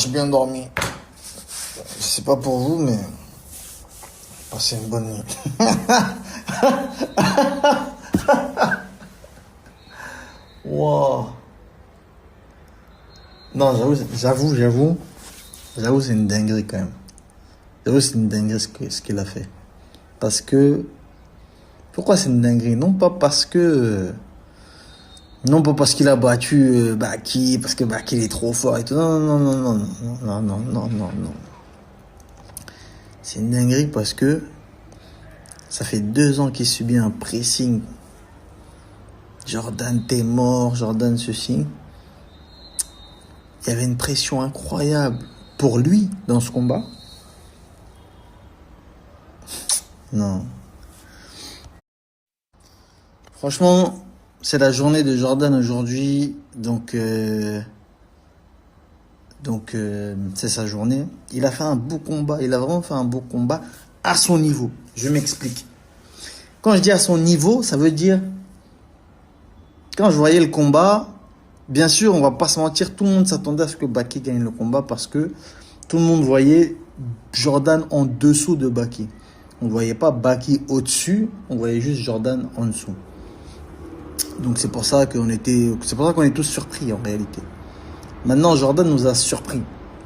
j'ai bien dormi. Je sais pas pour vous, mais passez une bonne nuit. Wow. Non, j'avoue, c'est une dinguerie quand même. J'avoue, c'est une dinguerie ce qu'il a fait. Parce que... Pourquoi c'est une dinguerie? Non pas parce que... Non pas parce qu'il a battu Baki, parce que Baki il est trop fort et tout. Non. C'est une dinguerie parce que ça fait 2 ans qu'il subit un pressing. Jordan, t'es mort, Jordan, ceci. Il y avait une pression incroyable pour lui dans ce combat. Non. Franchement, c'est la journée de Jordan aujourd'hui. Donc c'est sa journée. Il a fait un beau combat. Il a vraiment fait un beau combat à son niveau. Je m'explique. Quand je dis à son niveau, ça veut dire... Quand je voyais le combat, bien sûr, on va pas se mentir, tout le monde s'attendait à ce que Baki gagne le combat parce que tout le monde voyait Jordan en dessous de Baki. On ne voyait pas Baki au-dessus, on voyait juste Jordan en dessous. Donc c'est pour ça qu'on est tous surpris en réalité. Maintenant, Jordan nous a surpris.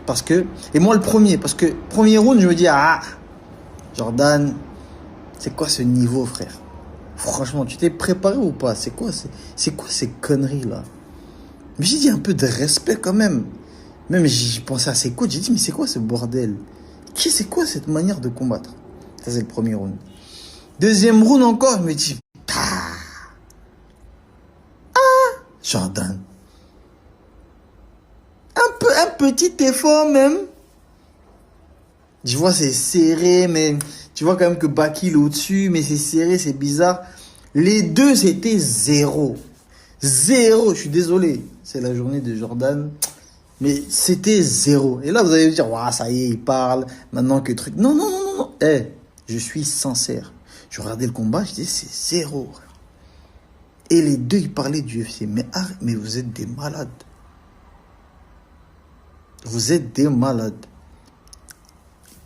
Parce que, et moi le premier, parce que premier round, je me dis, Jordan, c'est quoi ce niveau, frère? Franchement, tu t'es préparé ou pas? C'est quoi ces conneries là? Mais j'ai dit un peu de respect quand même. Même j'ai pensé à ses coachs, j'ai dit mais c'est quoi ce bordel? C'est quoi cette manière de combattre? Ça c'est le premier round. Deuxième round encore, je me dis Jordan. Un petit effort même. Je vois c'est serré, mais tu vois quand même que Baki est au-dessus, mais c'est serré, c'est bizarre. Les deux c'était 0. 0, je suis désolé. C'est la journée de Jordan. Mais c'était 0. Et là, vous allez me dire, ça y est, il parle. Maintenant que truc. Non. Je suis sincère. Je regardais le combat, je disais, c'est 0. Et les deux, ils parlaient du UFC. Mais vous êtes des malades. Vous êtes des malades.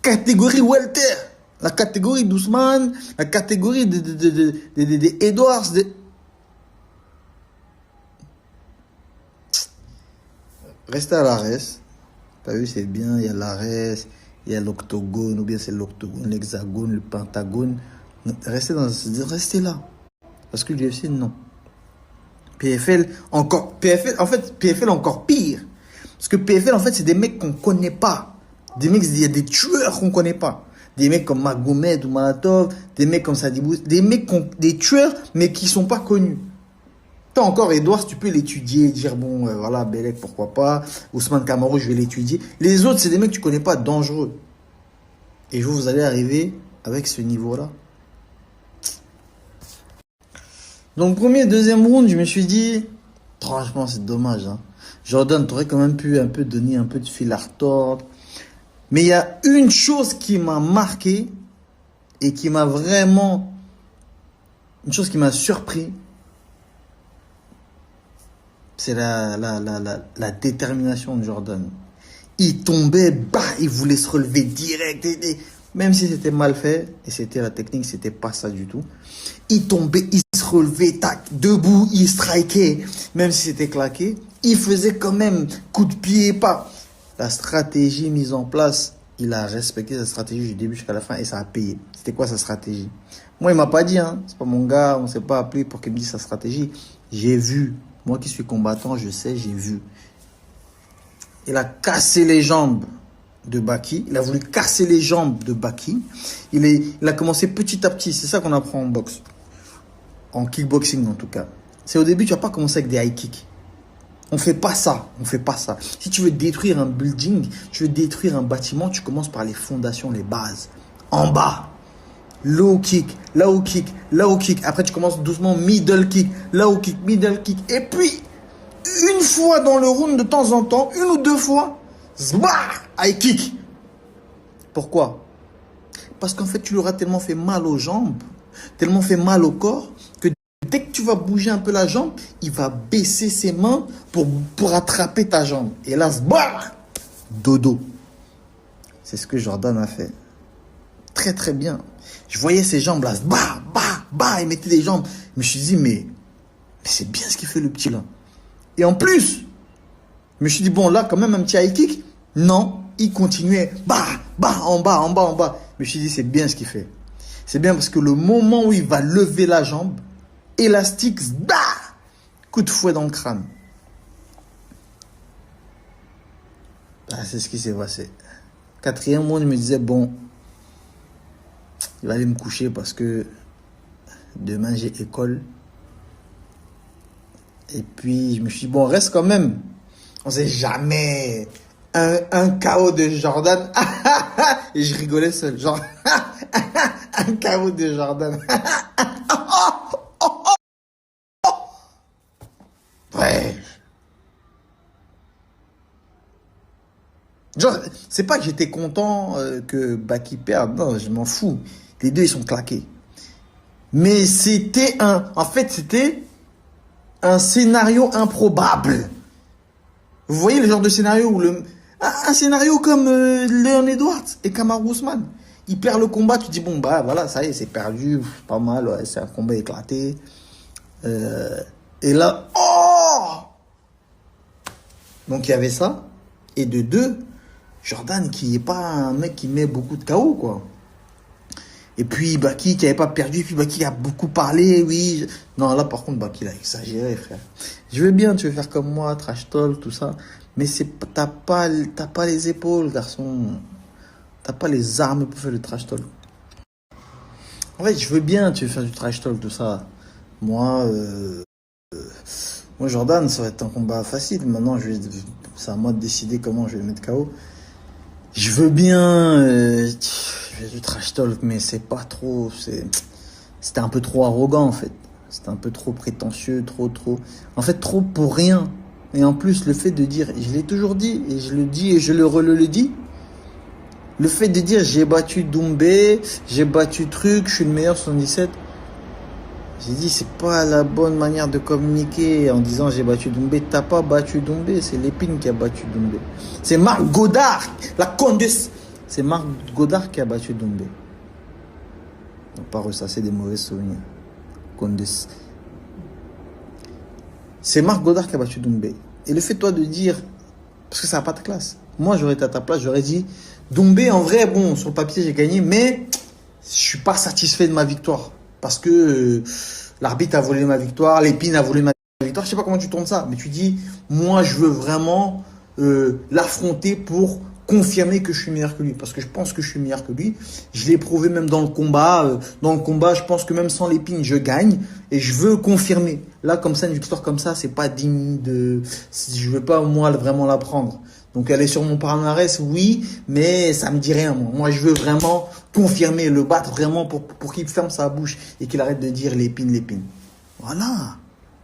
Catégorie welter. La catégorie d'Ousmane. La catégorie de Edwards. Restez à l'ARES. T'as vu, c'est bien. Il y a l'ARES. Il y a l'octogone. Ou bien c'est l'octogone, l'hexagone, le pentagone. Restez là. Parce que l'UFC, non. PFL, encore pire. Parce que PFL, en fait, c'est des mecs qu'on connaît pas. Il y a des tueurs qu'on connaît pas. Des mecs comme Magomed ou Malatov, des mecs comme Sadibou, des tueurs, mais qui sont pas connus. T'as encore Edouard, tu peux l'étudier, dire bon, voilà, Belek, pourquoi pas. Ousmane Kamaru, je vais l'étudier. Les autres, c'est des mecs que tu connais pas, dangereux. Et vous allez arriver avec ce niveau-là. Donc, premier, deuxième round, je me suis dit, franchement, c'est dommage. Jordan, t'aurais quand même pu un peu donner un peu de fil à retordre. Mais il y a une chose qui m'a marqué et qui m'a vraiment... Une chose qui m'a surpris. C'est la détermination de Jordan. Il tombait, il voulait se relever direct. Même si c'était mal fait, et c'était la technique, c'était pas ça du tout. Il tombait, il se relevait, tac, debout, il strikait. Même si c'était claqué, il faisait quand même coup de pied, pas. La stratégie mise en place, il a respecté sa stratégie du début jusqu'à la fin et ça a payé. C'était quoi sa stratégie? Moi, il m'a pas dit, c'est pas mon gars, on s'est pas appelé pour qu'il me dise sa stratégie. J'ai vu. Moi qui suis combattant, je sais, j'ai vu. Il a cassé les jambes de Baki. Il a voulu casser les jambes de Baki. Il a commencé petit à petit. C'est ça qu'on apprend en boxe. En kickboxing, en tout cas. C'est au début, tu vas pas commencer avec des high kicks. On fait pas ça. Si tu veux détruire un building, tu veux détruire un bâtiment, tu commences par les fondations, les bases. En bas. Low kick, low kick, low kick. Après, tu commences doucement, middle kick, low kick, middle kick. Et puis, une fois dans le round, de temps en temps, 1 ou 2 fois, high kick. Pourquoi? Parce qu'en fait, tu lui auras tellement fait mal aux jambes, tellement fait mal au corps, que dès que tu vas bouger un peu la jambe, il va baisser ses mains pour attraper ta jambe. Et là, Dodo. C'est ce que Jordan a fait. Très très bien. Je voyais ses jambes là, bah, bah, bah, il mettait des jambes. Je me suis dit, mais c'est bien ce qu'il fait le petit là. Et en plus, je me suis dit, bon là, quand même un petit high kick. Non, il continuait, bah, bah, en bas, en bas, en bas. Je me suis dit, c'est bien ce qu'il fait. C'est bien parce que le moment où il va lever la jambe, élastique, bah, coup de fouet dans le crâne. Ah, c'est ce qui s'est passé. Quatrième mois, je me disais, bon, il va aller me coucher parce que demain j'ai école. Et puis je me suis dit, bon, reste quand même. On sait jamais. Un KO de Jordan. Et je rigolais seul. Genre, un KO de Jordan. Ouais. Genre, c'est pas que j'étais content que Baki perde. Non, je m'en fous. Les deux, ils sont claqués. Mais c'était en fait, c'était un scénario improbable. Vous voyez le genre de scénario où un scénario comme Leon Edwards et Kamaru Usman. Il perd le combat, tu te dis bon bah voilà, ça y est, c'est perdu, pas mal, ouais, c'est un combat éclaté. Et là, oh! Donc il y avait ça. Et de deux, Jordan qui est pas un mec qui met beaucoup de KO quoi. Et puis Baki qui n'avait pas perdu, et puis Baki a beaucoup parlé, oui. Non, là par contre, Baki il a exagéré, frère. Je veux bien, tu veux faire comme moi, trash talk, tout ça. Mais t'as pas les épaules, garçon. T'as pas les armes pour faire le trash talk. En fait, je veux bien, tu veux faire du trash talk, tout ça. Moi, Jordan, ça va être un combat facile. Maintenant, c'est à moi de décider comment je vais le mettre KO. Je veux bien du trash talk, mais c'est pas trop. C'était un peu trop arrogant en fait. C'était un peu trop prétentieux, trop. En fait, trop pour rien. Et en plus, le fait de dire, je l'ai toujours dit, et je le dis et je le dis. Le fait de dire j'ai battu Doumbé, j'ai battu Truc, je suis le meilleur 77. J'ai dit c'est pas la bonne manière de communiquer en disant j'ai battu Doumbé. T'as pas battu Doumbé, c'est Lépine qui a battu Doumbé. C'est Marc Godard, la Condesse. C'est Marc Godard qui a battu Doumbé. On pas ressasser des mauvais souvenirs. Condesse. C'est Marc Godard qui a battu Doumbé. Et le fait toi de dire, parce que ça n'a pas de classe. Moi j'aurais été à ta place, j'aurais dit Doumbé en vrai, bon sur le papier j'ai gagné, mais je suis pas satisfait de ma victoire. Parce que l'arbitre a volé ma victoire, Lépine a volé ma victoire. Je sais pas comment tu tournes ça, mais tu dis, moi, je veux vraiment l'affronter pour confirmer que je suis meilleur que lui. Parce que je pense que je suis meilleur que lui. Je l'ai prouvé même dans le combat. Dans le combat, je pense que même sans Lépine, je gagne. Et je veux confirmer. Là, comme ça, une victoire comme ça, c'est pas digne de... Je veux pas, moi, vraiment la prendre. Donc elle est sur mon palmarès, oui, mais ça me dit rien. Moi, je veux vraiment confirmer, le battre vraiment pour qu'il ferme sa bouche et qu'il arrête de dire Lépine. Voilà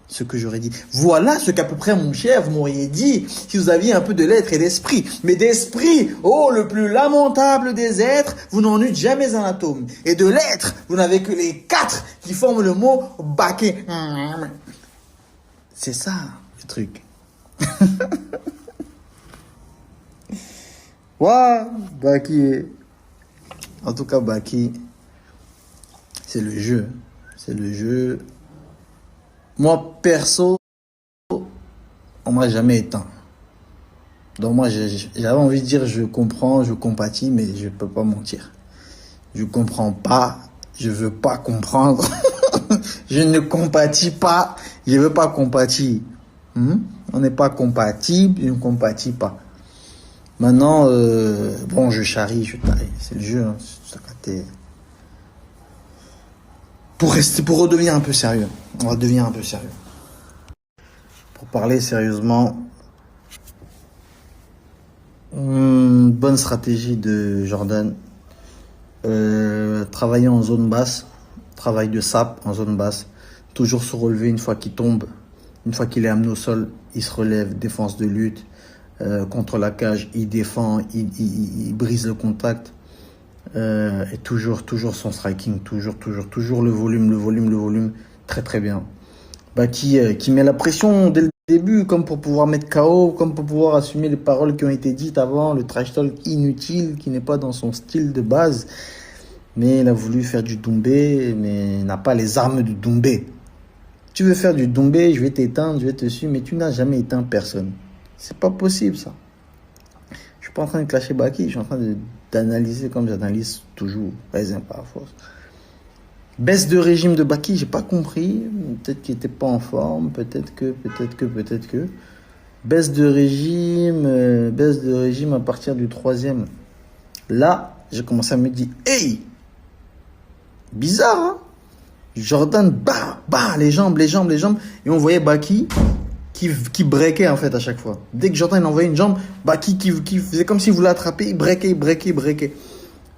ce que j'aurais dit. Voilà ce qu'à peu près, mon cher, vous m'auriez dit si vous aviez un peu de l'être et d'esprit. Mais d'esprit, oh, le plus lamentable des êtres, vous n'en eûtes jamais un atome. Et de l'être, vous n'avez que les 4 qui forment le mot baquet. C'est ça, le truc. Ouais, Baki. En tout cas, Baki, c'est le jeu. C'est le jeu. Moi, perso, on m'a jamais éteint. Donc moi, j'avais envie de dire, je comprends, je compatis, mais je peux pas mentir. Je comprends pas, je veux pas comprendre. Je ne compatis pas, je veux pas compatir. On n'est pas compatible, je ne compatis pas. Maintenant, bon, je charrie, je taille. C'est le jeu, hein. Pour redevenir un peu sérieux. On va devenir un peu sérieux. Pour parler sérieusement, bonne stratégie de Jordan. Travailler en zone basse, travail de sap en zone basse. Toujours se relever une fois qu'il tombe. Une fois qu'il est amené au sol, il se relève, défense de lutte. Contre la cage, il défend, il brise le contact. Et toujours son striking, toujours le volume, très très bien. Qui met la pression dès le début, comme pour pouvoir mettre KO, comme pour pouvoir assumer les paroles qui ont été dites avant, le trash talk inutile qui n'est pas dans son style de base. Mais il a voulu faire du Doumbé, mais il n'a pas les armes du Doumbé. Tu veux faire du Doumbé, je vais t'éteindre, je vais te suivre, mais tu n'as jamais éteint personne. C'est pas possible ça. Je suis pas en train de clasher Baki, je suis en train d'analyser comme j'analyse toujours, raisin par force. Baisse de régime de Baki, j'ai pas compris. Peut-être qu'il était pas en forme, peut-être que. Baisse de régime à partir du 3e. Là, j'ai commencé à me dire, hey, bizarre, hein? Jordan, les jambes. Et on voyait Baki qui breakait en fait à chaque fois. Dès que Jordan envoyait une jambe, Baki qui faisait comme s'il voulait attraper, il breakait.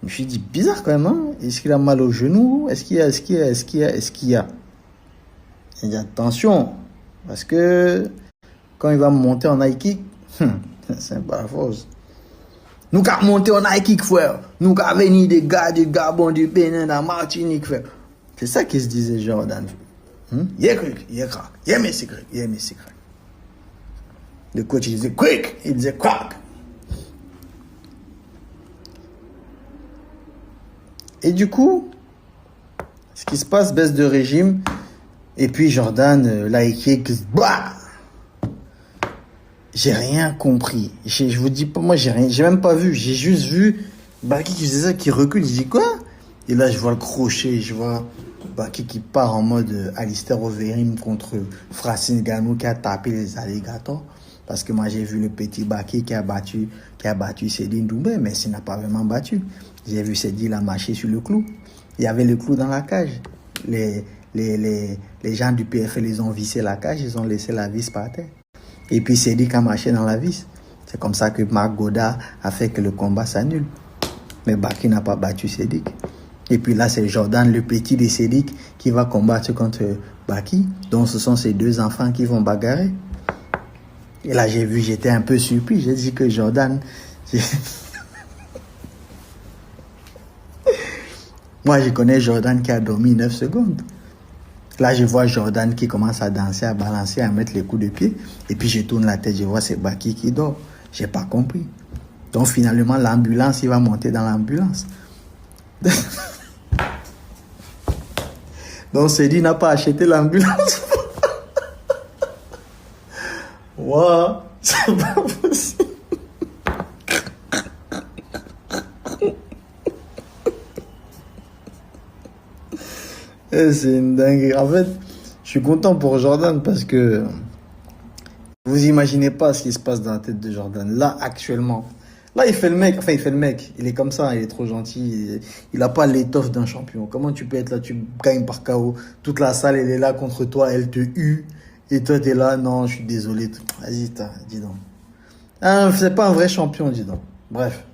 Je me suis dit, bizarre quand même, hein? Est-ce qu'il a mal au genou? Est-ce qu'il y a? Il dit, attention, parce que quand il va monter en high kick, c'est pas fausse. Nous avons monté en high kick, frère. Nous avons venu des gars du Gabon, du Bénin, de la Martinique, frère. C'est ça qu'il se disait, Jordan. Yeah, mais c'est quick. Le coach, il disait quick, il disait crack. Et du coup, ce qui se passe, baisse de régime. Et puis Jordan, là, il kick, j'ai rien compris. Je vous dis pas, moi, j'ai même pas vu. J'ai juste vu Baki qui faisait ça, qui recule. Je dis quoi? Et là, je vois le crochet, je vois Baki qui part en mode Alistair Overeem contre Francine Ngannou qui a tapé les alligators. Parce que moi, j'ai vu le petit Baki qui a battu Cédine Doumbé, mais il n'a pas vraiment battu. J'ai vu Cédine la marcher sur le clou. Il y avait le clou dans la cage. Les gens du PFL, ils ont vissé la cage, ils ont laissé la vis par terre. Et puis Cédric a marché dans la vis. C'est comme ça que Marc Godard a fait que le combat s'annule. Mais Baki n'a pas battu Cédric. Et puis là, c'est Jordan, le petit de Cédric, qui va combattre contre Baki. Donc ce sont ces deux enfants qui vont bagarrer. Et là, j'étais un peu surpris. J'ai dit que Jordan... Moi, je connais Jordan qui a dormi 9 secondes. Là, je vois Jordan qui commence à danser, à balancer, à mettre les coups de pied. Et puis, je tourne la tête, je vois c'est Baki qui dort. J'ai pas compris. Donc, finalement, l'ambulance, il va monter dans l'ambulance. Donc, Cédric n'a pas acheté l'ambulance. Wow, c'est pas possible. C'est une dinguerie. En fait, je suis content pour Jordan parce que vous imaginez pas ce qui se passe dans la tête de Jordan. Là, actuellement. Là, il fait le mec. Il est comme ça, il est trop gentil. Il n'a pas l'étoffe d'un champion. Comment tu peux être là, tu gagnes par KO. Toute la salle, elle est là contre toi, elle te hue. Et toi, tu es là, non, je suis désolé. Vas-y, dis donc. Ah, c'est pas un vrai champion, dis donc. Bref.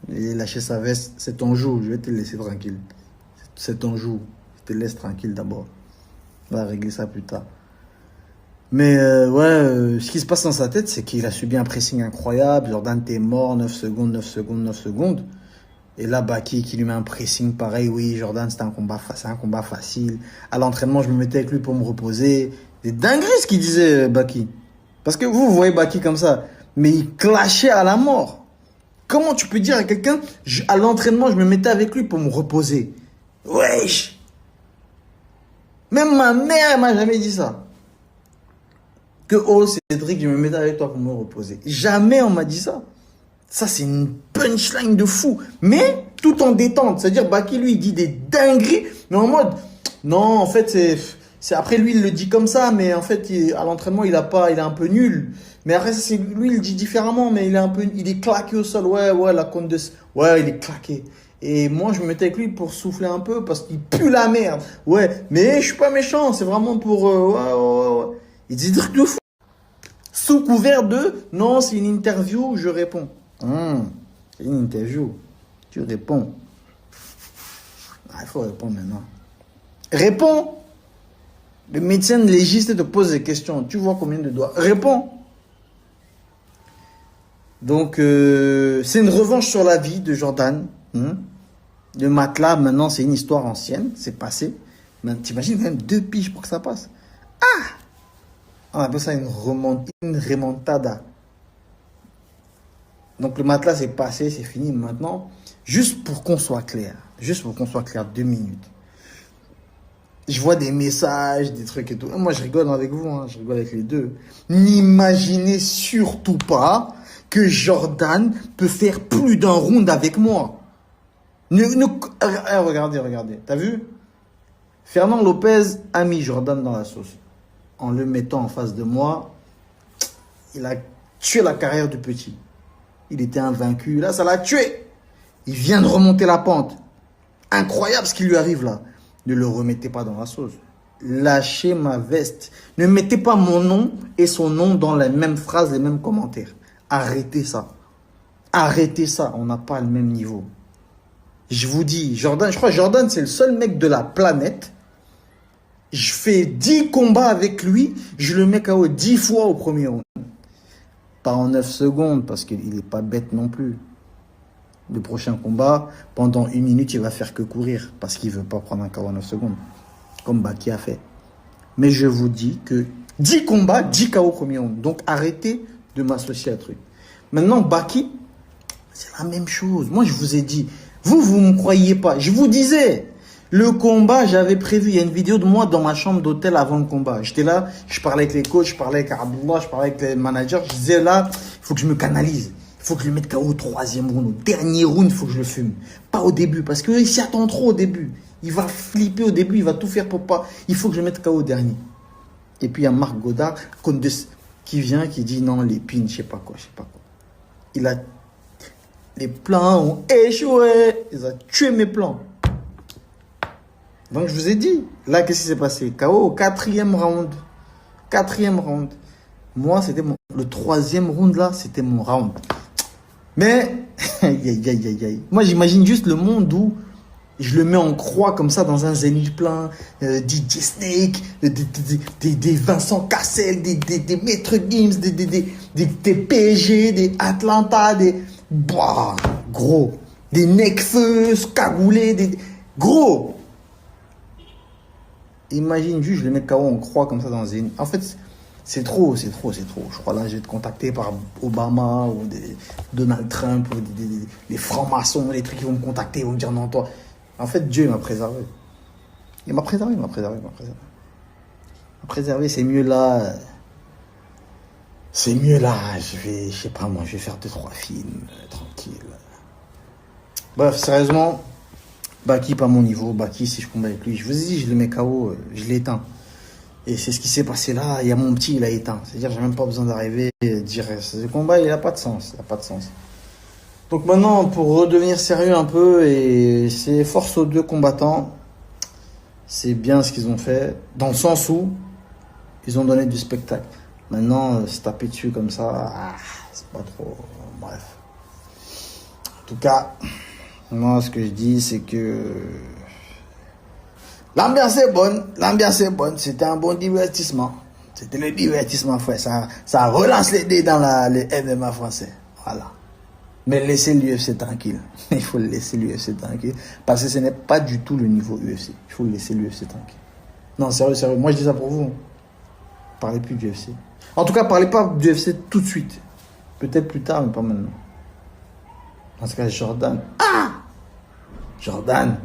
Il a lâché sa veste. C'est ton jour, je vais te laisser tranquille. C'est ton jour. Je te laisse tranquille d'abord. On va régler ça plus tard. Mais ce qui se passe dans sa tête, c'est qu'il a subi un pressing incroyable. Jordan, t'es mort, 9 secondes. Et là, Baki qui lui met un pressing pareil. Oui, Jordan, c'est un combat facile. À l'entraînement, je me mettais avec lui pour me reposer. C'est dinguerie ce qu'il disait, Baki. Parce que vous voyez Baki comme ça. Mais il clashait à la mort. Comment tu peux dire à quelqu'un, à l'entraînement, je me mettais avec lui pour me reposer? Wesh! Même ma mère, elle m'a jamais dit ça. Que, oh, Cédric, je me mettais avec toi pour me reposer. Jamais on m'a dit ça. Ça, c'est une punchline de fou. Mais, tout en détente. C'est-à-dire, Baki, lui, il dit des dingueries, mais en mode, non, en fait, c'est après, lui, il le dit comme ça, mais en fait, à l'entraînement, il est un peu nul. Mais après, lui, il le dit différemment, mais il est claqué au sol. Ouais, la compte de, ouais, il est claqué. Et moi, je me mettais avec lui pour souffler un peu parce qu'il pue la merde. Ouais, mais je suis pas méchant, c'est vraiment pour, ouais. Il dit des trucs de fou. Sous couvert de, non, c'est une interview, je réponds. C'est une interview, tu réponds. Il faut répondre maintenant. Réponds. Le médecin légiste te pose des questions. Tu vois combien de doigts. Réponds. Donc, c'est une revanche sur la vie de Jordan. Le matelas, maintenant, c'est une histoire ancienne. C'est passé. Mais t'imagines quand même 2 piges pour que ça passe. Ah! On appelle ça une remontada. Donc le matelas c'est passé, c'est fini. Maintenant, juste pour qu'on soit clair, 2 minutes. Je vois des messages, des trucs et tout. Moi, je rigole avec vous, hein, je rigole avec les deux. N'imaginez surtout pas que Jordan peut faire plus d'un round avec moi. Regardez. T'as vu? Fernand Lopez a mis Jordan dans la sauce. En le mettant en face de moi, il a tué la carrière du petit. Il était invaincu. Là, ça l'a tué. Il vient de remonter la pente. Incroyable ce qui lui arrive là. Ne le remettez pas dans la sauce. Lâchez ma veste. Ne mettez pas mon nom et son nom dans les mêmes phrases, les mêmes commentaires. Arrêtez ça. Arrêtez ça. On n'a pas le même niveau. Je vous dis, Jordan, je crois que Jordan, c'est le seul mec de la planète. Je fais 10 combats avec lui. Je le mets KO 10 fois au premier round. Pas en 9 secondes, parce qu'il n'est pas bête non plus. Le prochain combat, pendant 1 minute, il va faire que courir parce qu'il ne veut pas prendre un KO en 9 secondes, comme Baki a fait. Mais je vous dis que 10 combats, 10 KO au premier round. Donc arrêtez de m'associer à un truc. Maintenant, Baki, c'est la même chose. Moi, je vous ai dit, vous ne me croyez pas. Je vous disais, le combat, j'avais prévu. Il y a une vidéo de moi dans ma chambre d'hôtel avant le combat. J'étais là, je parlais avec les coachs, je parlais avec Abdullah, je parlais avec les managers. Je disais là, il faut que je me canalise. Il faut que je le mette KO au 3e round. Au dernier round, il faut que je le fume. Pas au début, parce qu'il s'y attend trop au début. Il va flipper au début, il va tout faire pour pas. Il faut que je le mette KO au dernier. Et puis il y a Marc Godard qui vient, qui dit non, les pins, je sais pas quoi. Les plans ont échoué. Ils ont tué mes plans. Donc je vous ai dit, là, qu'est-ce qui s'est passé? KO au 4e round. 4e round. Moi, c'était le 3e round là, c'était mon round. Mais, moi j'imagine juste le monde où je le mets en croix comme ça dans un zénith plein, DJ Snake, des Vincent Cassel, des Maître Gims, des PSG, des Atlanta, gros, des Necfeu, cagoulés, gros. Imagine juste, je le mets KO en croix comme ça dans un zénith. En fait, c'est trop. Je crois là, je vais être contacté par Obama ou Donald Trump ou des francs-maçons, des trucs qui vont me contacter, ils vont me dire non, toi. En fait, Dieu m'a préservé. Il m'a préservé. C'est mieux là. Je sais pas moi, je vais faire 2-3 films, tranquille. Bref, sérieusement, Baki pas mon niveau. Baki, si je combat avec lui, je vous ai dit, je le mets KO, je l'éteins. Et c'est ce qui s'est passé là. Il y a mon petit, il a éteint. C'est-à-dire, j'ai même pas besoin d'arriver et dire ce combat, il n'a pas de sens. Donc maintenant, pour redevenir sérieux un peu, et c'est force aux 2 combattants. C'est bien ce qu'ils ont fait, dans le sens où ils ont donné du spectacle. Maintenant, se taper dessus comme ça, c'est pas trop. Bref. En tout cas, moi, ce que je dis, c'est que l'ambiance est bonne. C'était un bon divertissement. C'était le divertissement, frère. Ça relance les dés dans le MMA français. Voilà. Mais laissez l'UFC tranquille. Il faut laisser l'UFC tranquille. Parce que ce n'est pas du tout le niveau UFC. Il faut laisser l'UFC tranquille. Non, sérieux. Moi, je dis ça pour vous. Parlez plus du UFC. En tout cas, parlez pas du UFC tout de suite. Peut-être plus tard, mais pas maintenant. En tout cas, Jordan. Jordan.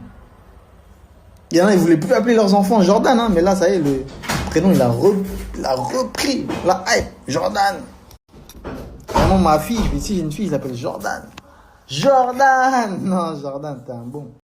Il y en a, ils ne voulaient plus appeler leurs enfants Jordan. Hein, mais là, ça y est, le prénom, il a repris. La hype. Jordan. Vraiment, ma fille, si j'ai une fille, je l'appelle Jordan. Non, Jordan, t'es un bon.